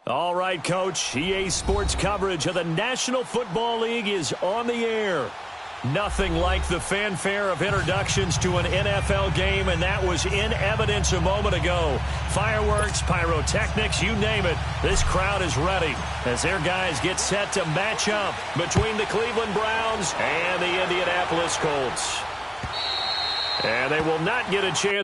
All right, Coach. EA Sports coverage of the National Football League is on the air. Nothing like the fanfare of introductions to an NFL game, and that was in evidence a moment ago. Fireworks, pyrotechnics, you name it. This crowd is ready as their guys get set to match up between the Cleveland Browns and the Indianapolis Colts. And they will not get a chance.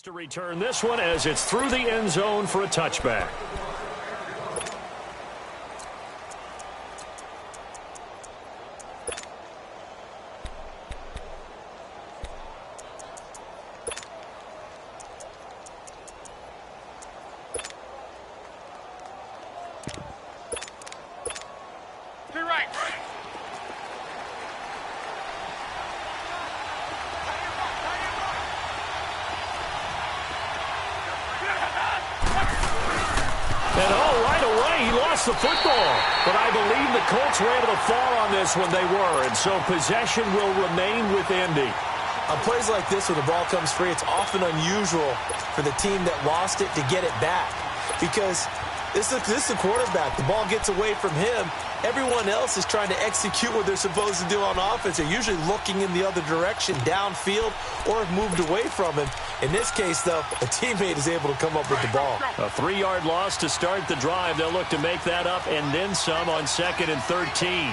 To return this one as it's through the end zone for a touchback. The football, but I believe the Colts were able to fall on this when they were, and so possession will remain with Indy. On plays like this, when the ball comes free, it's often unusual for the team that lost it to get it back, because this is the quarterback. The ball gets away from him. Everyone else is trying to execute what they're supposed to do on offense. They're usually looking in the other direction, downfield, or have moved away from him. In this case, though, a teammate is able to come up with the ball. A 3-yard loss to start the drive. They'll look to make that up and then some on 2nd and 13.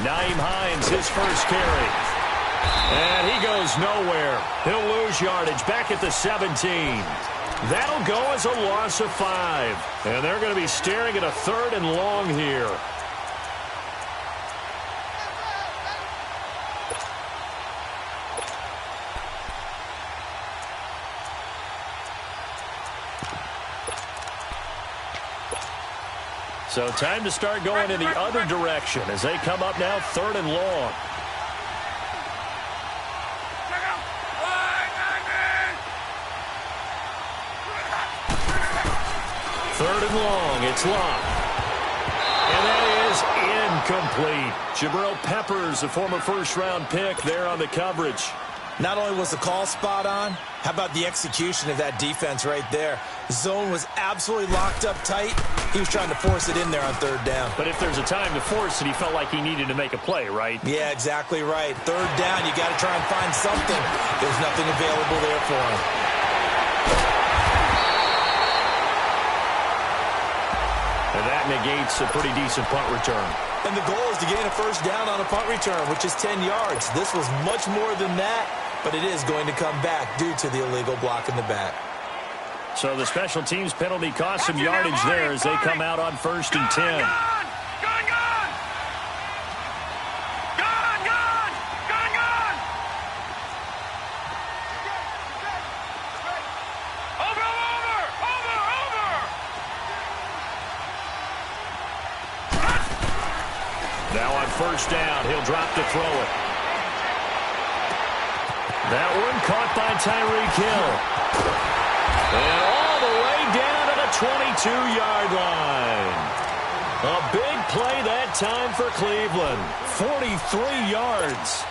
Nyheim Hines, his first carry. And he goes nowhere. He'll lose yardage back at the 17. That'll go as a loss of 5. And they're going to be staring at a 3rd and long here. So time to start going in the other direction as they come up now 3rd and long. Third and long, it's Locke. And that is incomplete. Jabril Peppers, a former first-round pick there on the coverage. Not only was the call spot on, how about the execution of that defense right there? The zone was absolutely locked up tight. He was trying to force it in there on 3rd down. But if there's a time to force it, he felt like he needed to make a play, right? Yeah, exactly right. 3rd down, you got to try and find something. There's nothing available there for him. And that negates a pretty decent punt return. And the goal is to gain a 1st down on a punt return, which is 10 yards. This was much more than that, but it is going to come back due to the illegal block in the back. So the special teams penalty cost some yardage there as they come out on 1st and 10. Now on 1st down, he'll drop to throw it. That one caught by Tyreek Hill. And all the way down to the 22-yard line. A big play that time for Cleveland. 43 yards.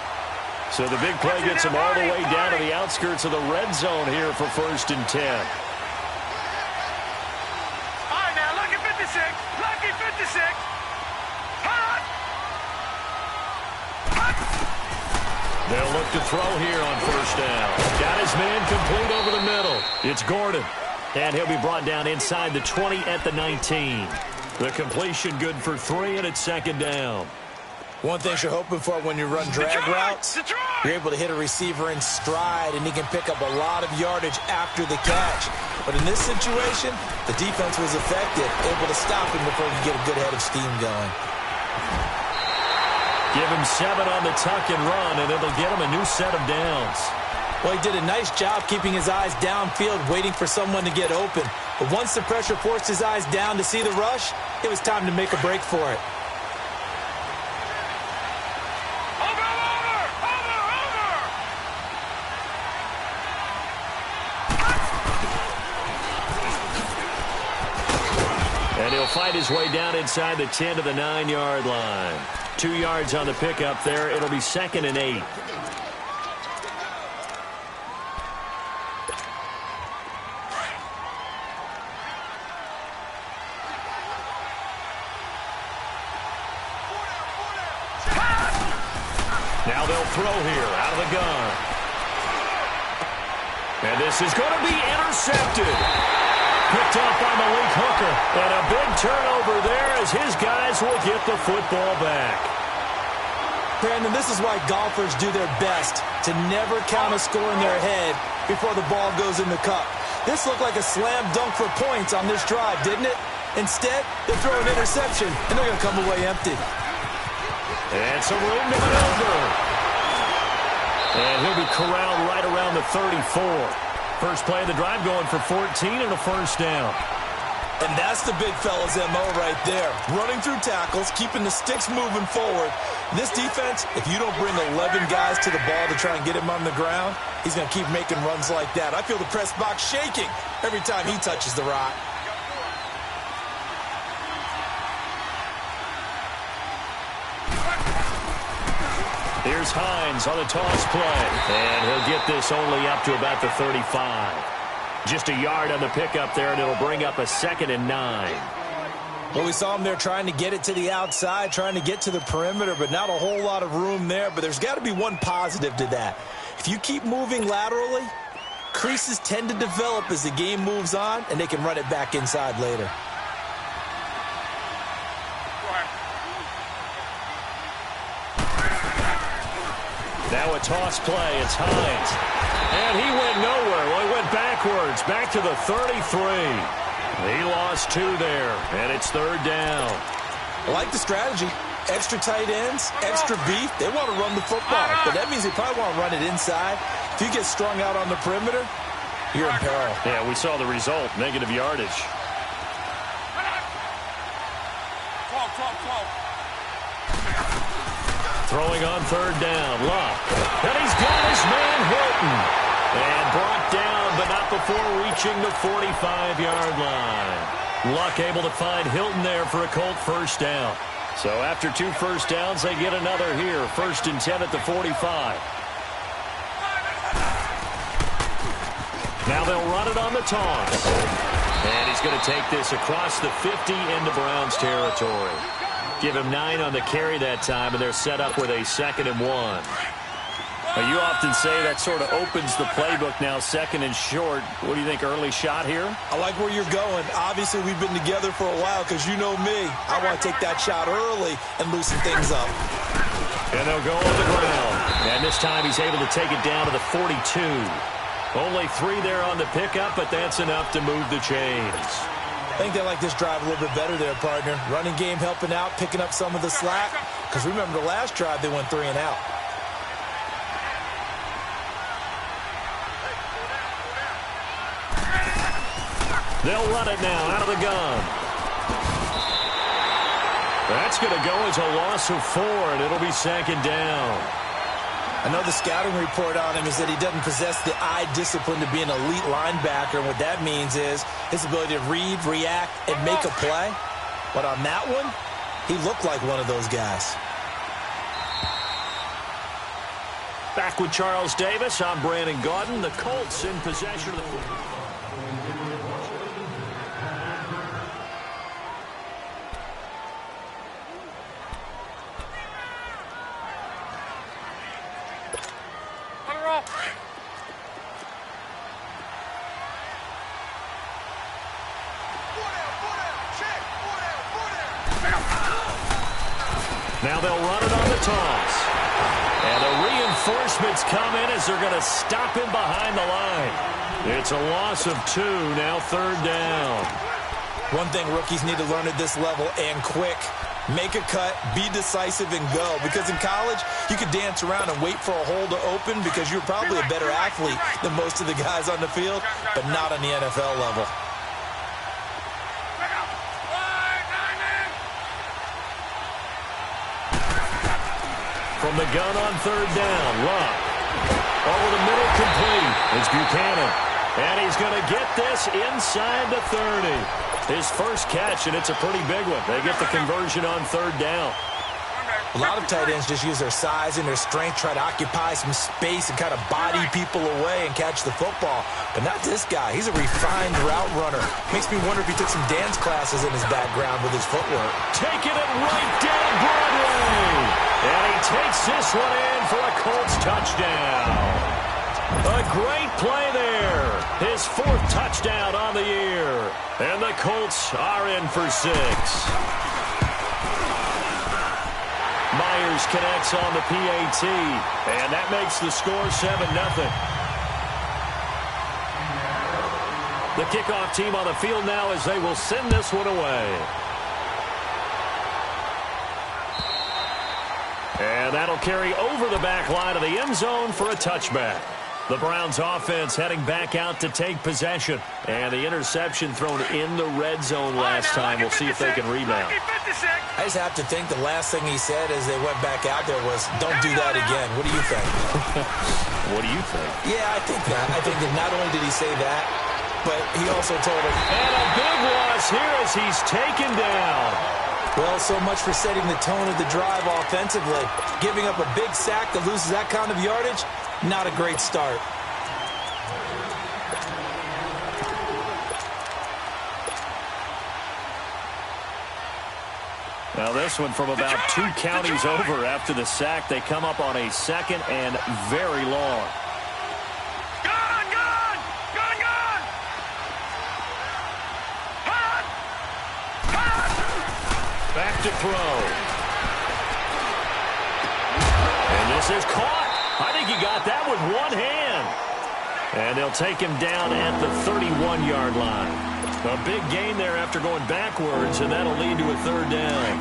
So the big play gets him all the way down to the outskirts of the red zone here for 1st and 10. All right, now look at They'll look to throw here on first down. Got his man complete over the middle. It's Gordon. And he'll be brought down inside the 20 at the 19. The completion good for 3, and it's second down. One thing you're hoping for when you run drag routes, you're able to hit a receiver in stride, and he can pick up a lot of yardage after the catch. But in this situation, the defense was effective, able to stop him before he could get a good head of steam going. Give him 7 on the tuck and run, and it'll get him a new set of downs. Well, he did a nice job keeping his eyes downfield, waiting for someone to get open. But once the pressure forced his eyes down to see the rush, it was time to make a break for it. And he'll fight his way down inside the 10 to the 9-yard line. 2 yards on the pickup there. It'll be second and 8. Now they'll throw here out of the gun. And this is going to be intercepted. Picked up by Malik Hooker. And a big turnover there as his guys will get the football back. Brandon, this is why golfers do their best to never count a score in their head before the ball goes in the cup. This looked like a slam dunk for points on this drive, didn't it? Instead, they throw an interception, and they're going to come away empty. And some room to maneuver. And he'll be corralled right around the 34. First play of the drive going for 14 and a first down. And that's the big fella's MO right there. Running through tackles, keeping the sticks moving forward. This defense, if you don't bring 11 guys to the ball to try and get him on the ground, he's going to keep making runs like that. I feel the press box shaking every time he touches the rock. Here's Hines on the toss play. And he'll get this only up to about the 35. Just a yard on the pickup there, and it'll bring up a second and 9. Well, we saw him there trying to get it to the outside, trying to get to the perimeter, but not a whole lot of room there. But there's got to be one positive to that. If you keep moving laterally, creases tend to develop as the game moves on, and they can run it back inside later. Now a toss play. It's Hines. And he went nowhere. Well, he went backwards, back to the 33. He lost 2 there, and it's third down. I like the strategy. Extra tight ends, extra beef. They want to run the football, but that means they probably want to run it inside. If you get strung out on the perimeter, you're in peril. Yeah, we saw the result, negative yardage. Throwing on third down, Luck. And he's got his man Hilton. And brought down, but not before reaching the 45-yard line. Luck able to find Hilton there for a Colt first down. So after 2 first downs, they get another here. First and 10 at the 45. Now they'll run it on the toss. And he's going to take this across the 50 into Browns territory. Give him 9 on the carry that time, and they're set up with a second and 1. Now, you often say that sort of opens the playbook now, second and short. What do you think, early shot here? I like where you're going. Obviously, we've been together for a while because you know me. I want to take that shot early and loosen things up. And they'll go on the ground. And this time he's able to take it down to the 42. Only 3 there on the pickup, but that's enough to move the chains. I think they like this drive a little bit better there, partner. Running game helping out, picking up some of the slack. Because remember the last drive, they went 3 and out. They'll run it now out of the gun. That's going to go as a loss of 4, and it'll be second down. I know the scouting report on him is that he doesn't possess the eye discipline to be an elite linebacker. And what that means is his ability to read, react, and make a play. But on that one, he looked like one of those guys. Back with Charles Davis. I'm Brandon Gaudin. The Colts in possession of the football. Now they'll run it on the toss. And the reinforcements come in as they're going to stop him behind the line. It's a loss of 2, now 3rd down. One thing rookies need to learn at this level, and quick. Make a cut, be decisive, and go. Because in college, you could dance around and wait for a hole to open because you're probably a better athlete than most of the guys on the field, but not on the NFL level. From the gun on 3rd down, Luck. Over the middle, complete. It's Buchanan. And he's going to get this inside the 30. His first catch, and it's a pretty big one. They get the conversion on 3rd down. A lot of tight ends just use their size and their strength, try to occupy some space and kind of body people away and catch the football. But not this guy. He's a refined route runner. Makes me wonder if he took some dance classes in his background with his footwork. Taking it right down Broadway. And he takes this one in for a Colts touchdown. A great play there. His 4th touchdown on the year. And the Colts are in for 6. Myers connects on the PAT. And that makes the score 7-0. The kickoff team on the field now as they will send this one away. And that'll carry over the back line of the end zone for a touchback. The Browns offense heading back out to take possession. And the interception thrown in the red zone last time. We'll see if they can rebound. I just have to think the last thing he said as they went back out there was, don't do that again. What do you think? What do you think? Yeah, I think that. I think that not only did he say that, but he also told him. And a big loss here as he's taken down. Well, so much for setting the tone of the drive offensively. Giving up a big sack that loses that kind of yardage, not a great start. Now this one from about 2 counties over after the sack. They come up on a 2nd and very long. Back to throw. And this is caught. I think he got that with one hand. And they'll take him down at the 31-yard line. A big gain there after going backwards, and that'll lead to a 3rd down.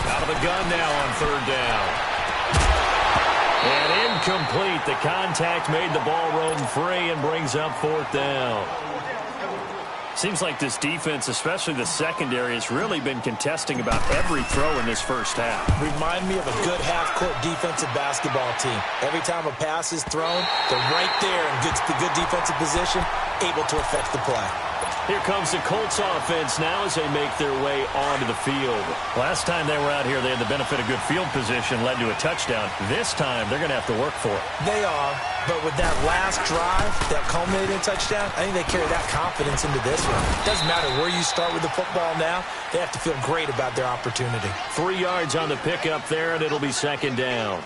Out of the gun now on 3rd down. And incomplete. The contact made the ball roam free and brings up 4th down. Seems like this defense, especially the secondary, has really been contesting about every throw in this first half. Remind me of a good half-court defensive basketball team. Every time a pass is thrown, they're right there in good defensive position, able to affect the play. Here comes the Colts offense now as they make their way onto the field. Last time they were out here, they had the benefit of good field position, led to a touchdown. This time, they're going to have to work for it. They are, but with that last drive, that culminated in a touchdown, I think they carry that confidence into this one. It doesn't matter where you start with the football now. They have to feel great about their opportunity. 3 yards on the pickup there, and it'll be 2nd down.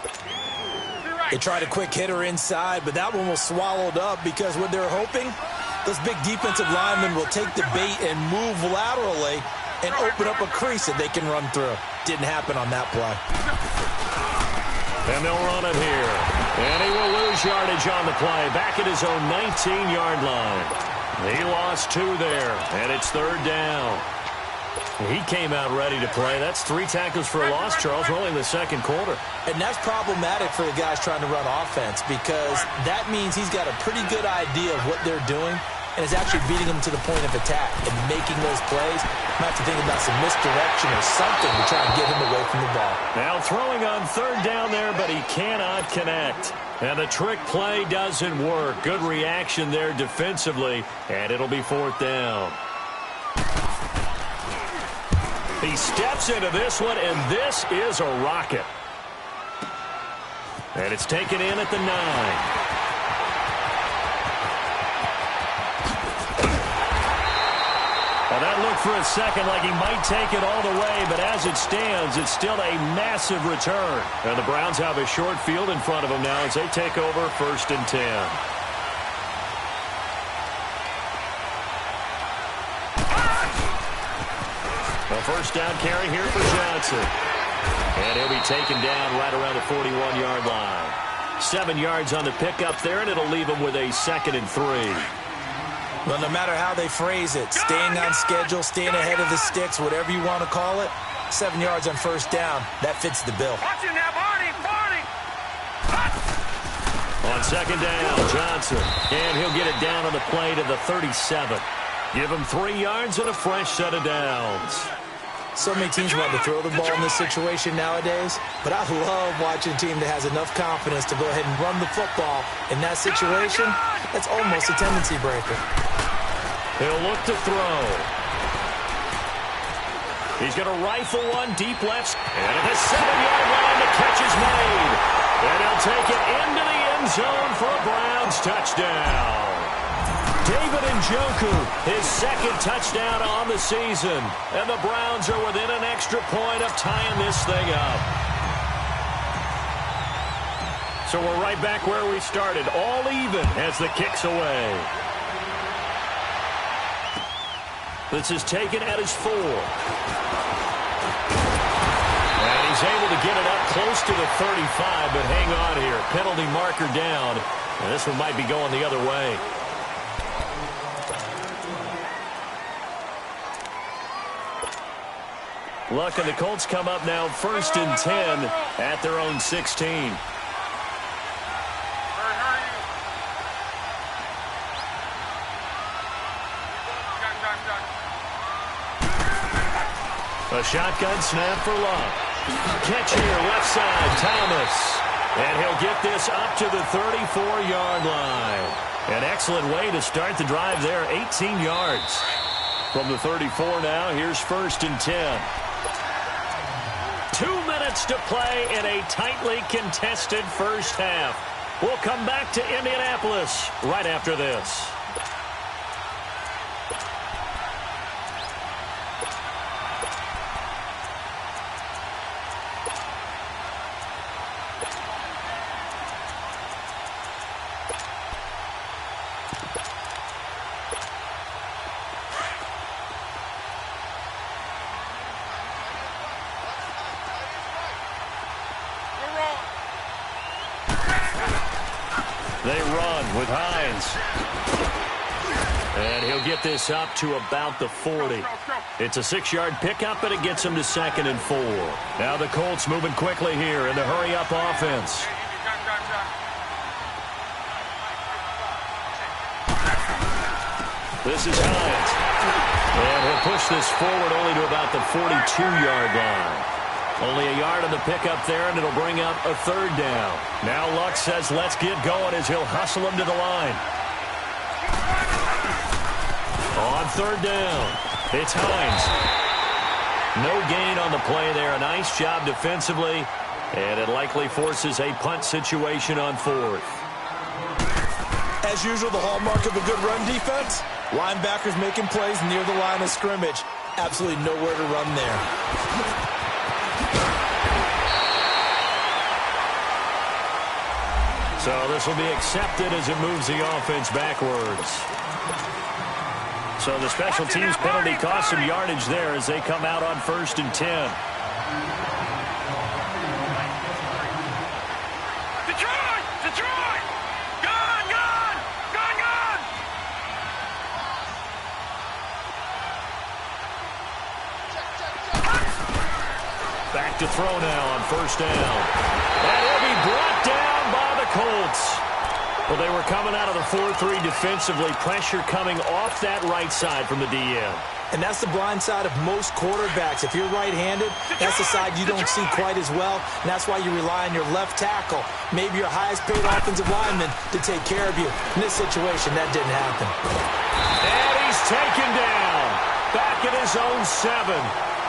They tried a quick hitter inside, but that one was swallowed up because what they're hoping, those big defensive linemen will take the bait and move laterally and open up a crease that they can run through. Didn't happen on that play. And they'll run it here. And he will lose yardage on the play. Back at his own 19-yard line. He lost 2 there, and it's 3rd down. He came out ready to play. That's 3 tackles for a loss, Charles. We're only in the 2nd quarter. And that's problematic for the guys trying to run offense because that means he's got a pretty good idea of what they're doing and is actually beating them to the point of attack and making those plays. Might have to think about some misdirection or something to try and get him away from the ball. Now throwing on 3rd down there, but he cannot connect. And the trick play doesn't work. Good reaction there defensively, and it'll be 4th down. He steps into this one, and this is a rocket. And it's taken in at the 9. Well, that looked for a second like he might take it all the way, but as it stands, it's still a massive return. And the Browns have a short field in front of them now as they take over 1st and 10. first down carry here for Johnson. And he'll be taken down right around the 41-yard line. 7 yards on the pickup there, and it'll leave him with a 2nd and 3. Well, no matter how they phrase it, staying on schedule, staying ahead of the sticks, whatever you want to call it, 7 yards on first down, that fits the bill. On second down, Johnson. And he'll get it down on the play to the 37. Give him 3 yards and a fresh set of downs. So many teams want to throw the ball in this situation nowadays, but I love watching a team that has enough confidence to go ahead and run the football. In that situation, that's almost a tendency breaker. He'll look to throw. He's going to rifle one deep left. And at the 7-yard line, the catch is made. And he'll take it into the end zone for a Browns touchdown. David Njoku, his 2nd touchdown on the season. And the Browns are within an extra point of tying this thing up. So we're right back where we started, all even as the kick's away. This is taken at his 4. And he's able to get it up close to the 35, but hang on here. Penalty marker down. And this one might be going the other way. Luck and the Colts come up now 1st and 10 at their own 16. A shotgun snap for Luck. Catch here, left side, Thomas. And he'll get this up to the 34-yard line. An excellent way to start the drive there, 18 yards. From the 34 now, here's 1st and 10. 2 minutes to play in a tightly contested first half. We'll come back to Indianapolis right after this. They run with Hines. And he'll get this up to about the 40. It's a 6-yard pickup, and it gets him to 2nd and 4. Now the Colts moving quickly here in the hurry-up offense. This is Hines. And he'll push this forward only to about the 42-yard line. Only a yard on the pickup there, and it'll bring up a 3rd down. Now Luck says let's get going as he'll hustle him to the line. On 3rd down, it's Hines. No gain on the play there. A nice job defensively, and it likely forces a punt situation on 4th. As usual, the hallmark of a good run defense, linebackers making plays near the line of scrimmage. Absolutely nowhere to run there. So this will be accepted as it moves the offense backwards. So the special teams penalty cost some yardage there as they come out on 1st and 10. Detroit! Detroit! Gone! Gone! Gone! Gone! Back to throw now on 1st down. And he'll be brought down by the Colts. Well, they were coming out of the 4-3 defensively. Pressure coming off that right side from the DN. And that's the blind side of most quarterbacks. If you're right-handed, that's the side you don't see quite as well. And that's why you rely on your left tackle, maybe your highest-paid offensive lineman, to take care of you. In this situation, that didn't happen. And he's taken down. Back at his own 7.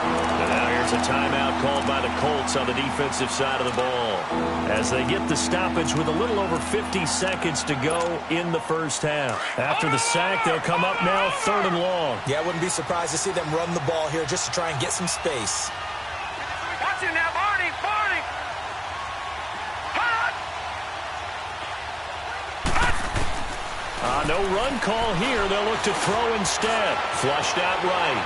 And now here's a timeout called by the Colts on the defensive side of the ball as they get the stoppage with a little over 50 seconds to go in the first half. After the sack, they'll come up now 3rd and long. Yeah, I wouldn't be surprised to see them run the ball here just to try and get some space. Watch it now, Barney! Barney! No run call here. They'll look to throw instead. Flushed out right.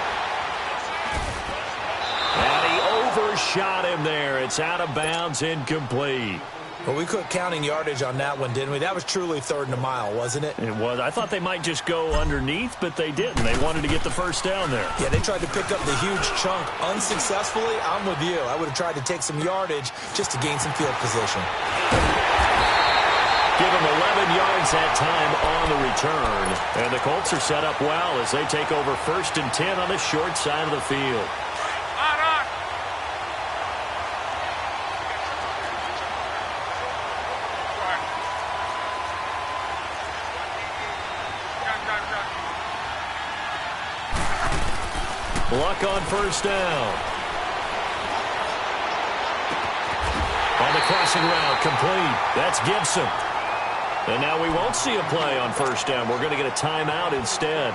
overshot him there. It's out of bounds, incomplete. Well, we quit counting yardage on that one, didn't we? That was truly 3rd and a mile, wasn't it? It was. I thought they might just go underneath, but they didn't. They wanted to get the first down there. Yeah, they tried to pick up the huge chunk unsuccessfully. I'm with you. I would have tried to take some yardage just to gain some field position. Give them 11 yards that time on the return. And the Colts are set up well as they take over 1st and 10 on the short side of the field. Luck on 1st down. On the crossing route, complete. That's Gibson. And now we won't see a play on 1st down. We're going to get a timeout instead,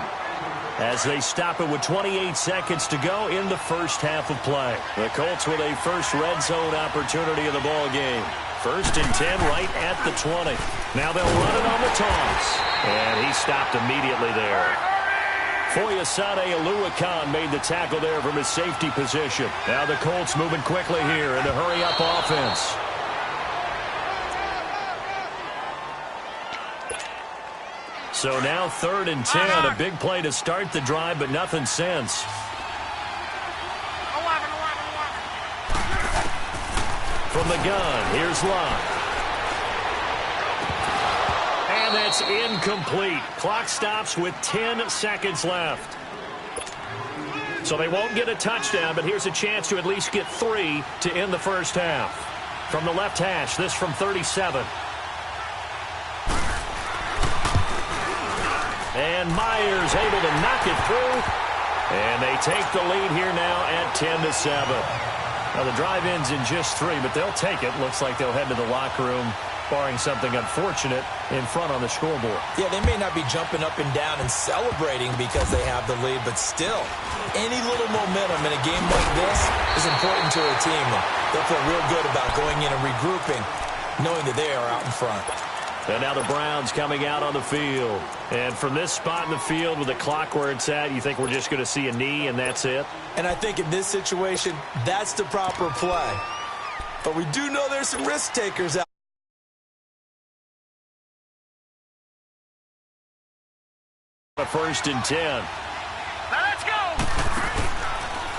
as they stop it with 28 seconds to go in the first half of play. The Colts with a first red zone opportunity of the ball game. 1st and 10 right at the 20. Now they'll run it on the toss. And he stopped immediately there. Foyesade Oluwakan made the tackle there from his safety position. Now the Colts moving quickly here in a hurry-up offense. So now 3rd and 10, a big play to start the drive, but nothing since. From the gun, here's Locke. And that's incomplete. Clock stops with 10 seconds left. So they won't get a touchdown, but here's a chance to at least get 3 to end the first half. From the left hash, this from 37. And Myers able to knock it through. And they take the lead here now at 10-7. Now the drive ends in just 3, but they'll take it. Looks like they'll head to the locker room, barring something unfortunate, in front on the scoreboard. Yeah, they may not be jumping up and down and celebrating because they have the lead, but still, any little momentum in a game like this is important to a team. They'll feel real good about going in and regrouping, knowing that they are out in front. And now the Browns coming out on the field. And from this spot in the field with the clock where it's at, you think we're just going to see a knee and that's it? And I think in this situation, that's the proper play. But we do know there's some risk takers out. 1st and 10. Now let's go.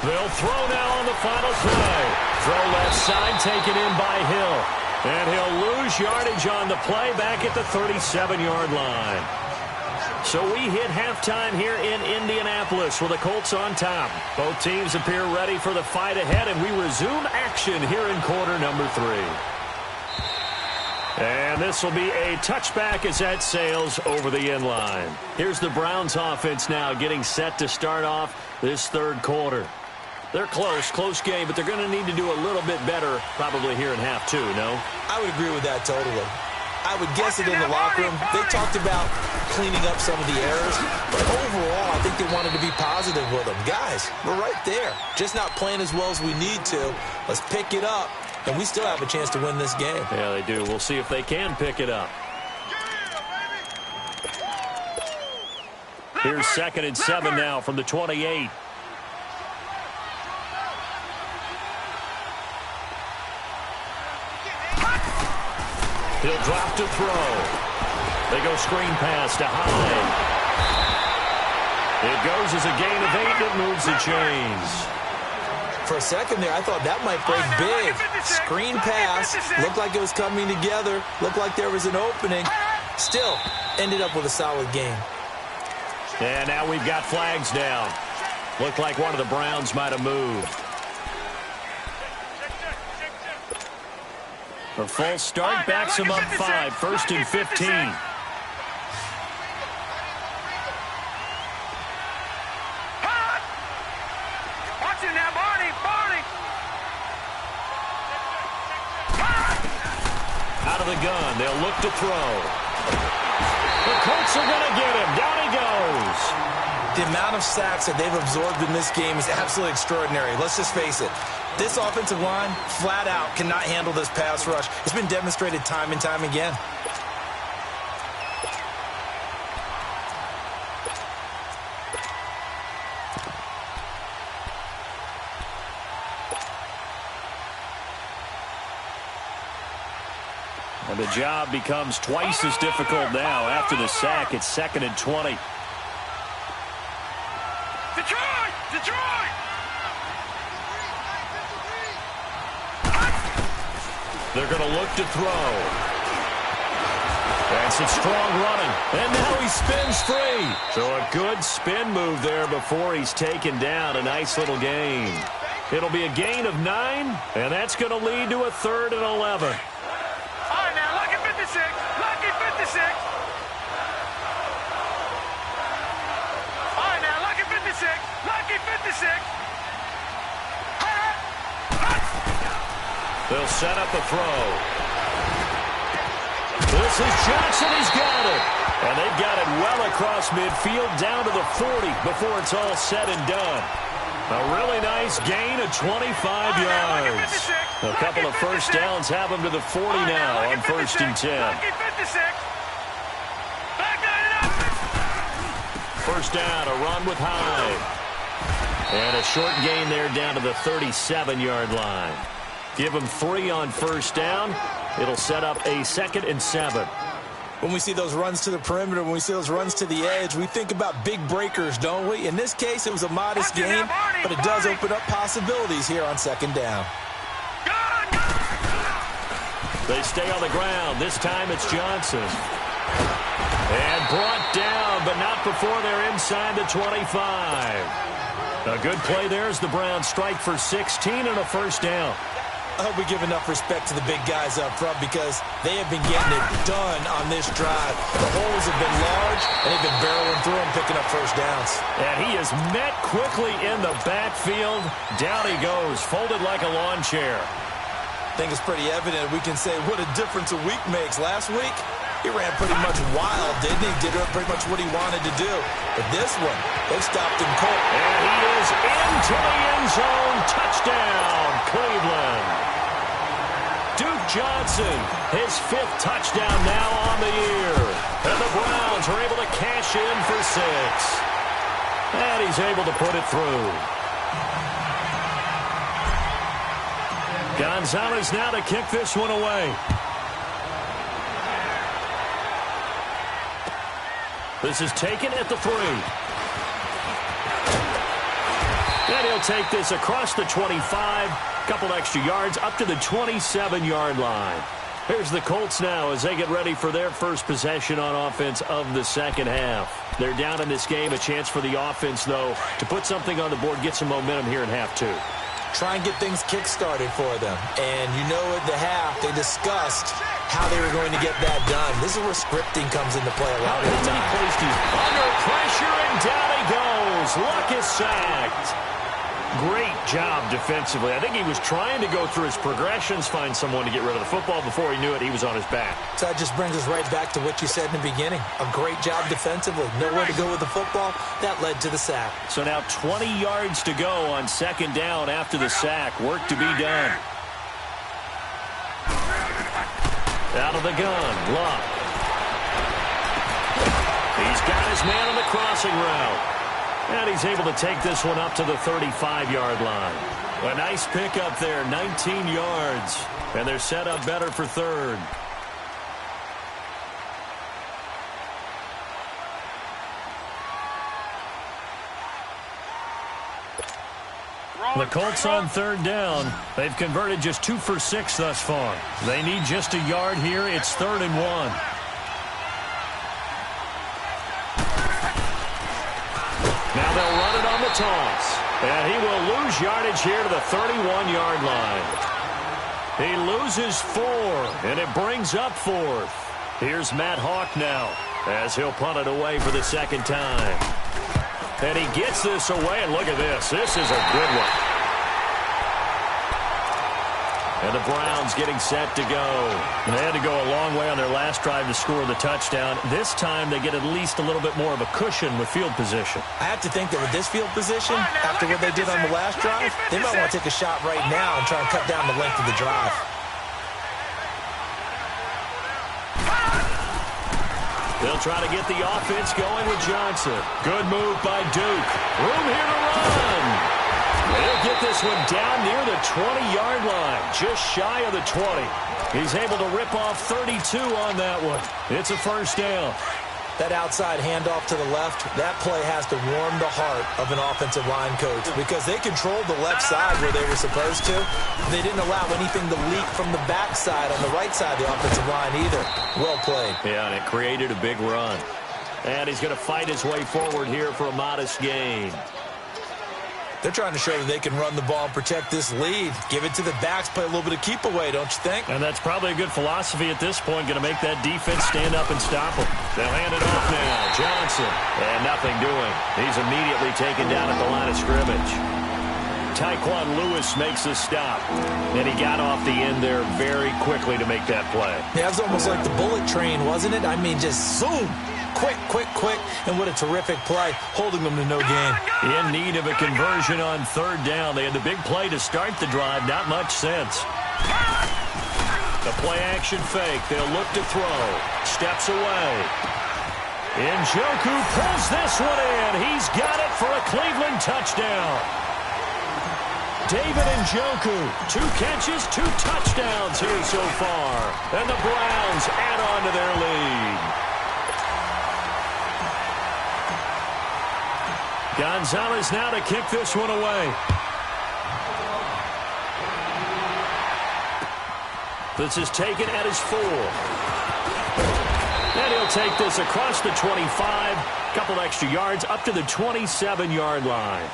They'll throw now on the final play. Throw left side, taken in by Hill. And he'll lose yardage on the play back at the 37-yard line. So we hit halftime here in Indianapolis with the Colts on top. Both teams appear ready for the fight ahead, and we resume action here in quarter number 3. And this will be a touchback as that sails over the end line. Here's the Browns offense now getting set to start off this 3rd quarter. They're close game, but they're going to need to do a little bit better probably here in half 2, no? I would agree with that totally. I would guess it in the locker room. They talked about cleaning up some of the errors, but overall, I think they wanted to be positive with them. Guys, we're right there. Just not playing as well as we need to. Let's pick it up, and we still have a chance to win this game. Yeah, they do. We'll see if they can pick it up. Here's 2nd and 7 now from the 28. He'll drop to throw. They go screen pass to Hyde. It goes as a gain of 8 that moves the chains. For a second there, I thought that might break big. Screen pass. Looked like it was coming together. Looked like there was an opening. Still, ended up with a solid game. And now we've got flags down. Looked like one of the Browns might have moved. A false start backs him up 5. 1st and 15. Watch it now, Barney. Out of the gun, they'll look to throw. The Colts are going to get him. Down he goes. The amount of sacks that they've absorbed in this game is absolutely extraordinary. Let's just face it. This offensive line, flat out, cannot handle this pass rush. It's been demonstrated time and time again. And the job becomes twice as difficult now. After the sack, it's 2nd and 20. Detroit! Detroit! They're going to look to throw. That's some strong running. And now he spins free. So a good spin move there before he's taken down. A nice little gain. It'll be a gain of 9, and that's going to lead to a 3rd and 11. All right, now, lucky 56. Lucky 56. All right, now, lucky 56. Lucky 56. They'll set up a throw. This is Johnson. He's got it. And they've got it well across midfield down to the 40 before it's all said and done. A really nice gain of 25 yards. A couple of first downs have them to the 40 now on 1st and 10. First down, a run with Hyde. And a short gain there down to the 37-yard line. Give them 3 on first down. It'll set up a 2nd and 7. When we see those runs to the perimeter, when we see those runs to the edge, we think about big breakers, don't we? In this case, it was a modest gain, but it does open up possibilities here on 2nd down. They stay on the ground. This time it's Johnson. And brought down, but not before they're inside the 25. A good play there as the Browns strike for 16 and a first down. I hope we give enough respect to the big guys up front because they have been getting it done on this drive. The holes have been large, and they've been barreling through them, picking up first downs. And he is met quickly in the backfield. Down he goes, folded like a lawn chair. I think it's pretty evident we can say what a difference a week makes. Last week, he ran pretty much wild, didn't he? Did pretty much what he wanted to do. But this one, they stopped him cold. And he is into the end zone. Touchdown, Cleveland. Duke Johnson, his 5th touchdown now on the year. And the Browns are able to cash in for 6. And he's able to put it through. Gonzalez now to kick this one away. This is taken at the 3. And he'll take this across the 25. Couple extra yards up to the 27-yard line. Here's the Colts now as they get ready for their first possession on offense of the second half. They're down in this game. A chance for the offense, though, to put something on the board, get some momentum here in half 2. Try and get things kick-started for them. And you know at the half, they discussed how they were going to get that done. This is where scripting comes into play a lot of the time. Under pressure, and down he goes. Luck is sacked. Great job defensively. I think he was trying to go through his progressions, find someone to get rid of the football. Before he knew it, he was on his back. So that just brings us right back to what you said in the beginning. A great job defensively. Nowhere to go with the football. That led to the sack. So now 20 yards to go on 2nd down after the sack. Work to be done. Out of the gun, Luck. He's got his man on the crossing route. And he's able to take this one up to the 35-yard line. A nice pickup there, 19 yards. And they're set up better for 3rd. The Colts on 3rd down. They've converted just 2 for 6 thus far. They need just a yard here. It's 3rd and 1. Now they'll run it on the toss. And he will lose yardage here to the 31-yard line. He loses 4, and it brings up 4th. Here's Matt Hawk now as he'll punt it away for the 2nd time. And he gets this away, and look at this. This is a good one. And the Browns getting set to go. They had to go a long way on their last drive to score the touchdown. This time they get at least a little bit more of a cushion with field position. I have to think that with this field position, after what they did on the last drive, they might want to take a shot right now and try and cut down the length of the drive. They'll try to get the offense going with Johnson. Good move by Duke. Room here to run. He'll get this one down near the 20-yard line, just shy of the 20. He's able to rip off 32 on that one. It's a first down. That outside handoff to the left, that play has to warm the heart of an offensive line coach because they controlled the left side where they were supposed to. They didn't allow anything to leak from the backside on the right side of the offensive line either. Well played. Yeah, and it created a big run. And he's going to fight his way forward here for a modest gain. They're trying to show that they can run the ball and protect this lead. Give it to the backs, play a little bit of keep away, don't you think? And that's probably a good philosophy at this point, going to make that defense stand up and stop them. They'll hand it off now. Johnson. And nothing doing. He's immediately taken down at the line of scrimmage. Tyquan Lewis makes a stop. And he got off the end there very quickly to make that play. Yeah, it was almost like the bullet train, wasn't it? I mean, just zoom. Quick, quick, quick, and what a terrific play, holding them to no gain. In need of a conversion on third down. They had the big play to start the drive, not much sense. The play-action fake, they'll look to throw. Steps away. Njoku pulls this one in. He's got it for a Cleveland touchdown. David Njoku, 2 catches, 2 touchdowns here so far. And the Browns add on to their lead. Gonzalez now to kick this one away. This is taken at his 4. And he'll take this across the 25. Couple extra yards up to the 27-yard line.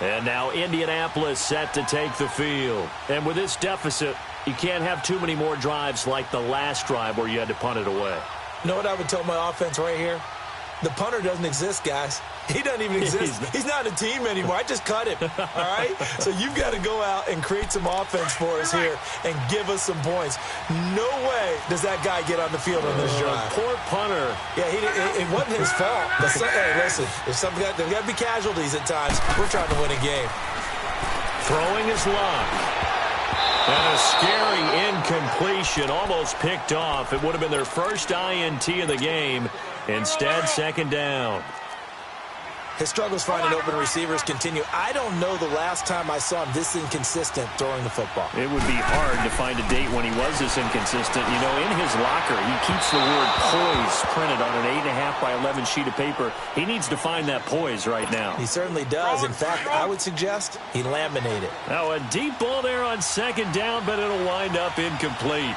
And now Indianapolis set to take the field. And with this deficit, you can't have too many more drives like the last drive where you had to punt it away. You know what I would tell my offense right here? The punter doesn't exist, guys. He doesn't even exist. He's not a team anymore. I just cut him, all right? So you've got to go out and create some offense for us here and give us some points. No way does that guy get on the field on this drive. Poor punter. Yeah, it wasn't his fault. Hey, listen, there's got to be casualties at times. We're trying to win a game. Throwing his luck. And a scary incompletion, almost picked off. It would have been their first INT of the game. Instead, second down. His struggles finding open receivers continue. I don't know the last time I saw him this inconsistent throwing the football. It would be hard to find a date when he was this inconsistent. You know, in his locker, he keeps the word poise printed on an 8.5 by 11 sheet of paper. He needs to find that poise right now. He certainly does. In fact, I would suggest he laminate it. Now, a deep ball there on second down, but it'll wind up incomplete.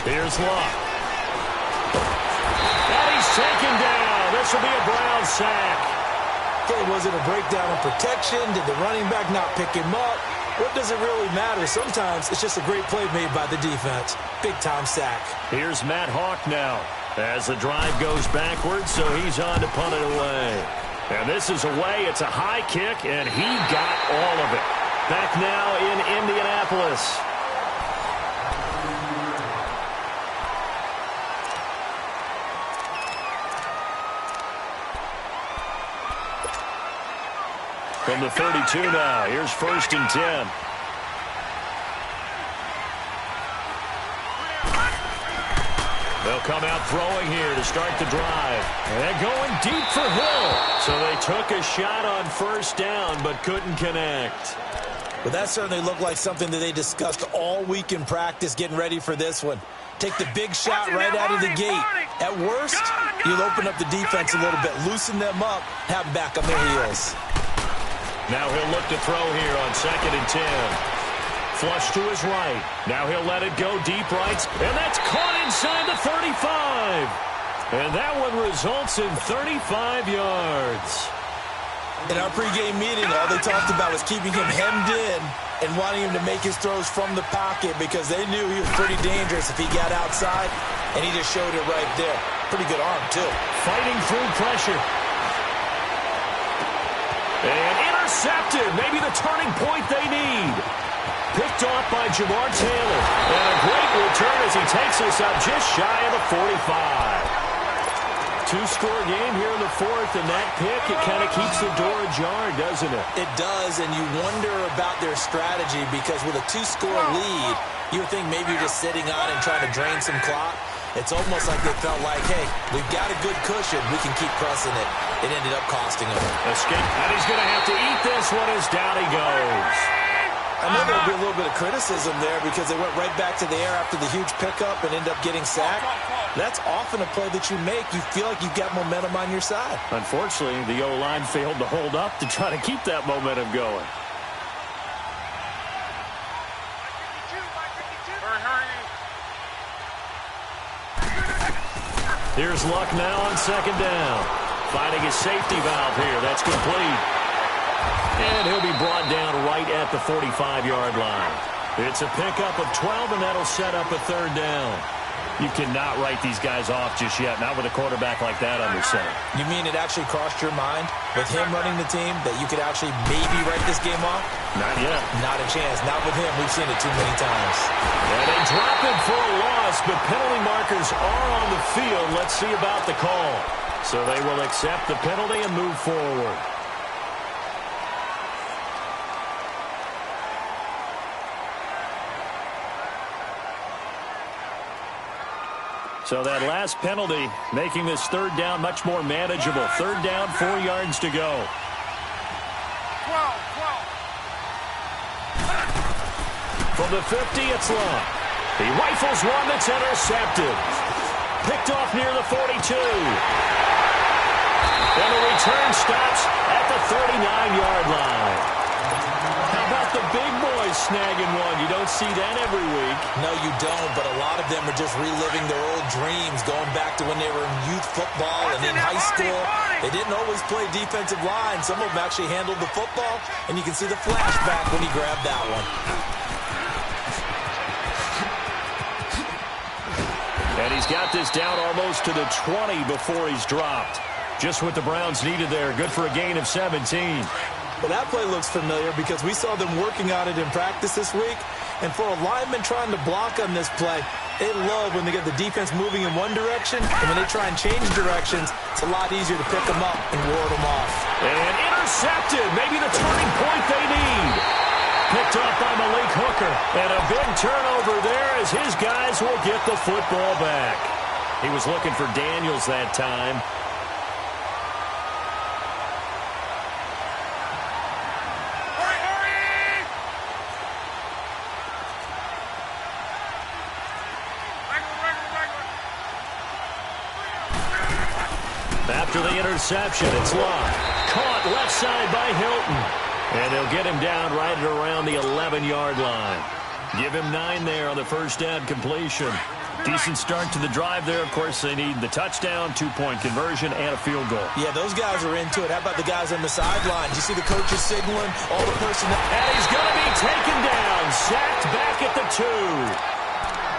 Here's Luck. And he's taken down. This will be a Brown sack. Okay, was it a breakdown in protection? Did the running back not pick him up? What does it really matter? Sometimes it's just a great play made by the defense. Big-time sack. Here's Matt Hawk now as the drive goes backwards, so he's on to punt it away. And this is away. It's a high kick, and he got all of it. Back now in Indianapolis. From the 32 now, here's 1st and 10. They'll come out throwing here to start the drive. And going deep for Hill. So they took a shot on first down, but couldn't connect. Well, that certainly looked like something that they discussed all week in practice getting ready for this one. Take the big shot right out of the gate. At worst, you'll open up the defense a little bit, loosen them up, have them back on their heels. Now he'll look to throw here on 2nd and 10. Flush to his right. Now he'll let it go deep right. And that's caught inside the 35. And that one results in 35 yards. In our pregame meeting, all they talked about was keeping him hemmed in and wanting him to make his throws from the pocket because they knew he was pretty dangerous if he got outside, and he just showed it right there. Pretty good arm, too. Fighting through pressure. And intercepted. Maybe the turning point they need. Picked off by Jamar Taylor. And a great return as he takes us up just shy of the 45. Two-score game here in the 4th, and that pick, it kind of keeps the door ajar, doesn't it? It does, and you wonder about their strategy because with a 2-score lead, you would think maybe you're just sitting on and trying to drain some clock. It's almost like they felt like, hey, we've got a good cushion. We can keep pressing it. It ended up costing him. Escape, and he's going to have to eat this one as down he goes. I know there'll be a little bit of criticism there because they went right back to the air after the huge pickup and ended up getting sacked. That's often a play that you make. You feel like you've got momentum on your side. Unfortunately, the O-line failed to hold up to try to keep that momentum going. Here's Luck now on second down. Finding his safety valve here. That's complete. And he'll be brought down right at the 45-yard line. It's a pickup of 12, and that'll set up a third down. You cannot write these guys off just yet, not with a quarterback like that under center. You mean it actually crossed your mind with him running the team that you could actually maybe write this game off? Not yet. Not a chance. Not with him. We've seen it too many times. And they drop him for a loss, but penalty markers are on the field. Let's see about the call. So they will accept the penalty and move forward. So that last penalty making this third down much more manageable. Third down, 4 yards to go. 12. From the 50, it's Long. He rifles one that's intercepted. Picked off near the 42. And the return stops at the 39-yard line. How about the big boys snagging one? You don't see that every week. No, you don't, but a lot of them are just reliving their old dreams, going back to when they were in youth football and in high school. They didn't always play defensive line. Some of them actually handled the football, and you can see the flashback when he grabbed that one. And he's got this down almost to the 20 before he's dropped. Just what the Browns needed there. Good for a gain of 17. Well, that play looks familiar because we saw them working on it in practice this week. And for a lineman trying to block on this play, they love when they get the defense moving in one direction. And when they try and change directions, it's a lot easier to pick them up and ward them off. And intercepted. Maybe the turning point they need. Picked off by Malik Hooker. And a big turnover there as his guys will get the football back. He was looking for Daniels that time. After the interception, it's Locke. Caught left side by Hilton. And they'll get him down right at around the 11-yard line. Give him 9 there on the first down completion. Decent start to the drive there. Of course, they need the touchdown, 2-point conversion, and a field goal. Yeah, those guys are into it. How about the guys on the sidelines? You see the coaches signaling, all the personnel. And he's going to be taken down. Sacked back at the 2.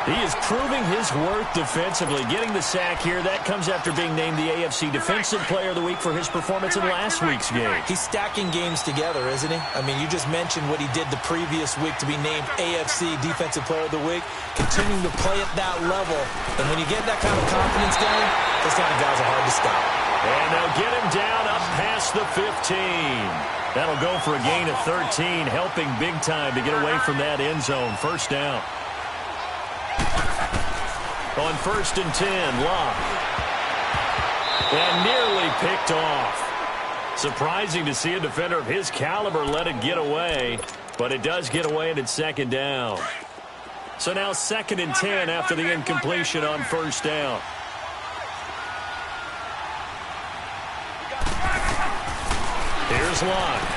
He is proving his worth defensively. Getting the sack here, that comes after being named the AFC Defensive Player of the Week for his performance in last week's game. He's stacking games together, isn't he? I mean, you just mentioned what he did the previous week to be named AFC Defensive Player of the Week. Continuing to play at that level. And when you get that kind of confidence going, those kind of guys are hard to stop. And they'll get him down up past the 15. That'll go for a gain of 13, helping big time to get away from that end zone. First down. On 1st and 10, Locke. And nearly picked off. Surprising to see a defender of his caliber let it get away, but it does get away and it's second down. So now 2nd and 10 after the incompletion on first down. Here's Locke.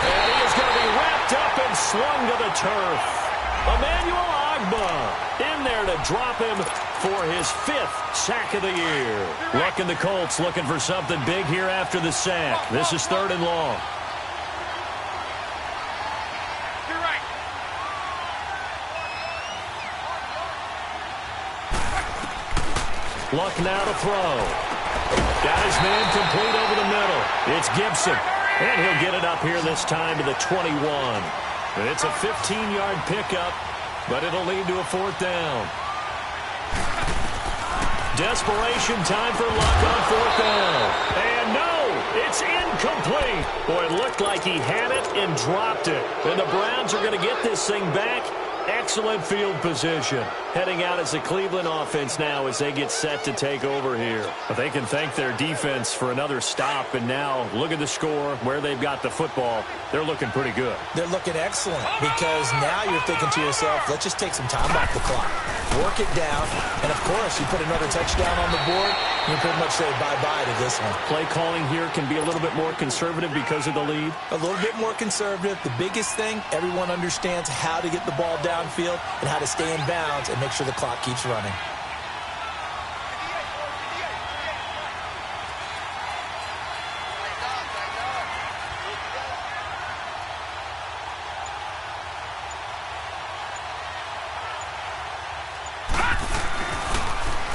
And he is going to be wrapped up and slung to the turf. Emmanuel Ogbah in there to drop him for his 5th sack of the year. Luck and the Colts looking for something big here after the sack. This is 3rd and long. Luck now to throw. Got his man complete over the middle. It's Gibson. And he'll get it up here this time to the 21. And it's a 15-yard pickup, but it'll lead to a 4th down. Desperation time for Luck on 4th down. And no, it's incomplete. Boy, it looked like he had it and dropped it. And the Browns are going to get this thing back Excellent field position. Heading out as a Cleveland offense now as they get set to take over here. But they can thank their defense for another stop. And now look at the score, where they've got the football. They're looking pretty good. They're looking excellent because now you're thinking to yourself, let's just take some time off the clock. Work it down. And, of course, you put another touchdown on the board, you pretty much say bye-bye to this one. Play calling here can be a little bit more conservative because of the lead. A little bit more conservative. The biggest thing, everyone understands how to get the ball downfield and how to stay in bounds and make sure the clock keeps running.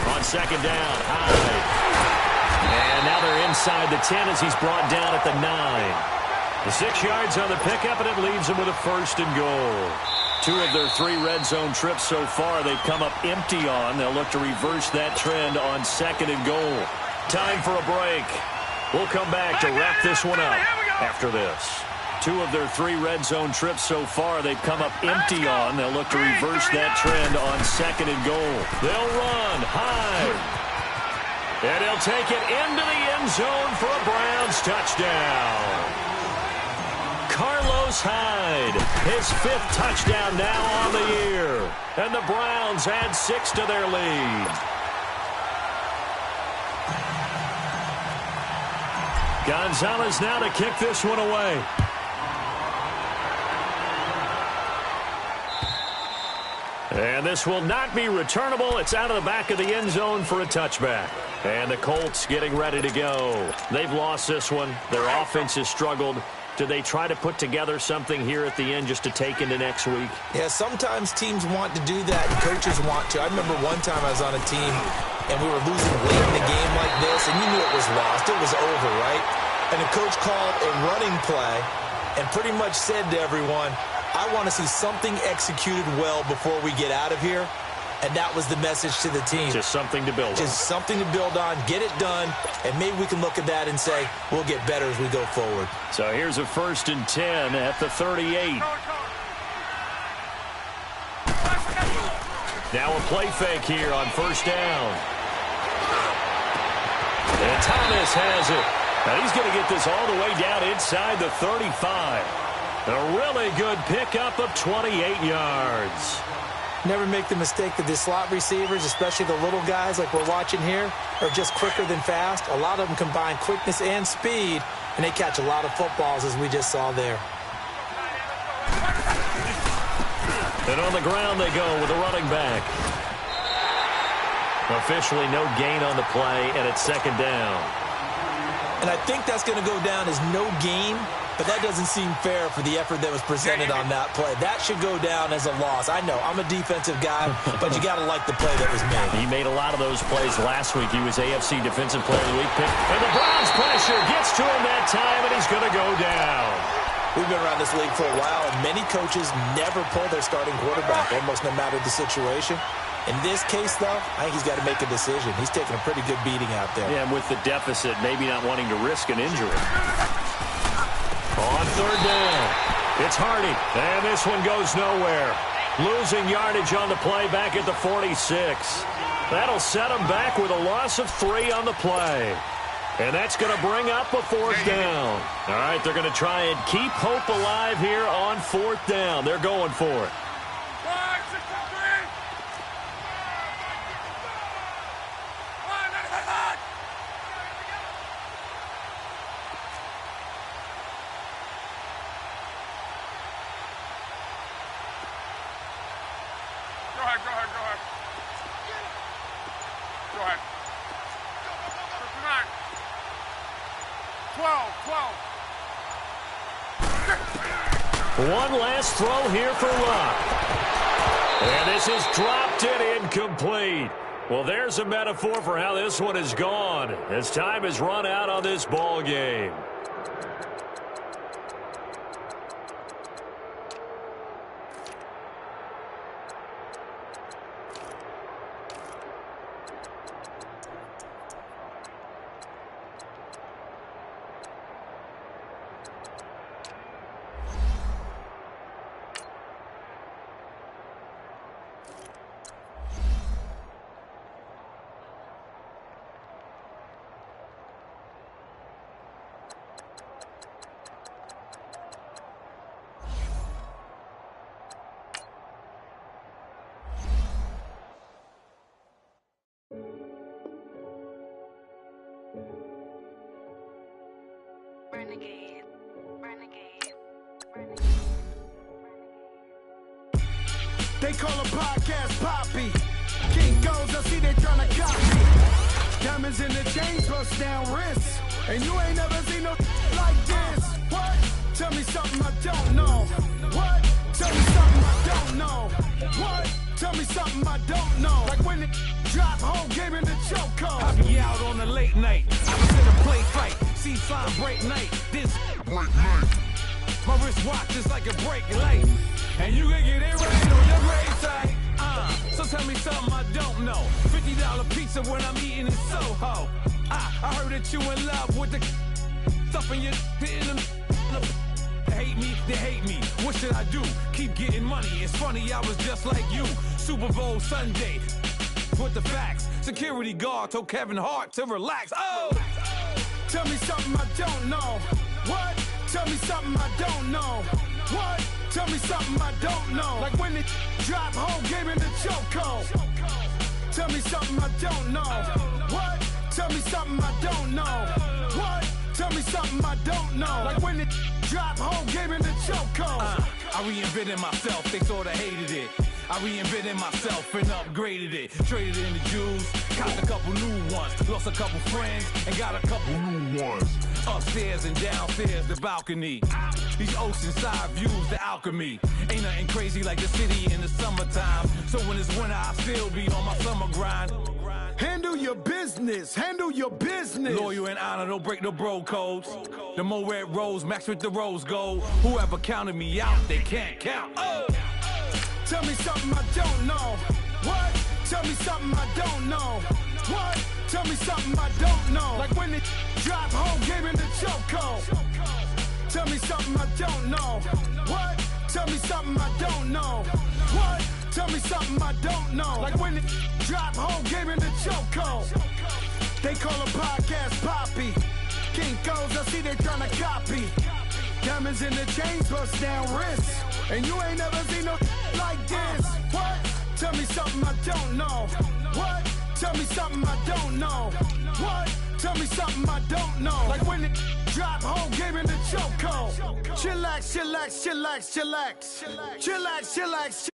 On second down, Hyde. And now they're inside the 10 as he's brought down at the 9. The 6 yards on the pickup, and it leaves them with a 1st and goal. 2 of their 3 red zone trips so far they've come up empty on. They'll look to reverse that trend on 2nd and goal. Time for a break. We'll come back to wrap this one up after this. 2 of their 3 red zone trips so far they've come up empty on. They'll look to reverse that trend on 2nd and goal. They'll run high. And he'll take it into the end zone for a Browns touchdown. Carlos Hyde, his 5th touchdown now on the year. And the Browns add 6 to their lead. Gonzalez now to kick this one away. And this will not be returnable. It's out of the back of the end zone for a touchback. And the Colts getting ready to go. They've lost this one. Their offense has struggled. Do they try to put together something here at the end just to take into next week? Yeah, sometimes teams want to do that, and coaches want to. I remember one time I was on a team, and we were losing late in the game like this, and you knew it was lost. It was over, right? And the coach called a running play and pretty much said to everyone, I want to see something executed well before we get out of here. And that was the message to the team. Just something to build on. Just something to build on, get it done, and maybe we can look at that and say, we'll get better as we go forward. So here's a 1st and 10 at the 38. Now a play fake here on 1st down. And Thomas has it. Now he's going to get this all the way down inside the 35. A really good pickup of 28 yards. Never make the mistake that the slot receivers, especially the little guys like we're watching here, are just quicker than fast. A lot of them combine quickness and speed, and they catch a lot of footballs, as we just saw there. And on the ground they go with a running back. Officially no gain on the play, and it's 2nd down. And I think that's going to go down as no gain, but that doesn't seem fair for the effort that was presented on that play. That should go down as a loss. I know, I'm a defensive guy, but you got to like the play that was made. He made a lot of those plays last week. He was AFC Defensive Player of the Week pick. And the Browns pressure gets to him that time, and he's going to go down. We've been around this league for a while, and many coaches never pull their starting quarterback, almost no matter the situation. In this case, though, I think he's got to make a decision. He's taking a pretty good beating out there. Yeah, and with the deficit, maybe not wanting to risk an injury. On 3rd down, it's Hardy, and this one goes nowhere. Losing yardage on the play back at the 46. That'll set him back with a loss of 3 on the play. And that's going to bring up a 4th down. All right, they're going to try and keep hope alive here on 4th down. They're going for it. One last throw here for Luck. And this is dropped and incomplete. Well, there's a metaphor for how this one is gone as time has run out on this ball game. They call a podcast Poppy. King goes, I see they tryna copy. Diamonds in the chains, bust down wrists. And you ain't never seen no like this. What? Tell me something I don't know. What? Tell me something I don't know. What? Tell me something I don't know. Like when it drop, whole game in the chokehold. I be out on a late night. I was in a play fight. See sign break night. This break night. My wrist watch is like a brake light. And you can get it right on your grave site. So tell me something I don't know. $50 pizza when I'm eating in Soho. I heard that you in love with the stuff in your in them. Hate me, they hate me. What should I do? Keep getting money. It's funny, I was just like you. Super Bowl Sunday. With the facts. Security guard told Kevin Hart to relax. Oh! Tell me something I don't know. What? Tell me something I don't know. What? Tell me something I don't know. Like when it drop, whole game in the chokehold. Tell me something I don't know. What? Tell me something I don't know. What? Tell me something I don't know. Like when it drop, whole game in the chokehold. I reinvented myself, they sorta hated it. I reinvented myself and upgraded it. Traded in the Jews, copped a couple new ones. Lost a couple friends and got a couple new ones. Upstairs and downstairs, the balcony. These oceanside views, the alchemy. Ain't nothing crazy like the city in the summertime. So when it's winter, I still be on my summer grind. Handle your business, handle your business. Loyal and honor, don't break the bro codes. The more red rose, max with the rose gold. Whoever counted me out, they can't count. Oh! Tell me something I don't know. What? Tell me something I don't know. What? Tell me something I don't know. Like when it drop, whole game in the chokehold. Tell me something I don't know. What? Tell me something I don't know. What? Tell me something I don't know. Like when it drop, whole game in the chokehold. They call a podcast Poppy. King goes, I see they tryna copy. Diamonds in the chains, bust down wrists. And you ain't never seen no like this. What? Tell me something I don't know. What? Tell me something I don't know. What? Tell me something I don't know. Like when it drop, whole game in the chokehold. Chillax, chillax, chillax, chillax. Chillax, chillax.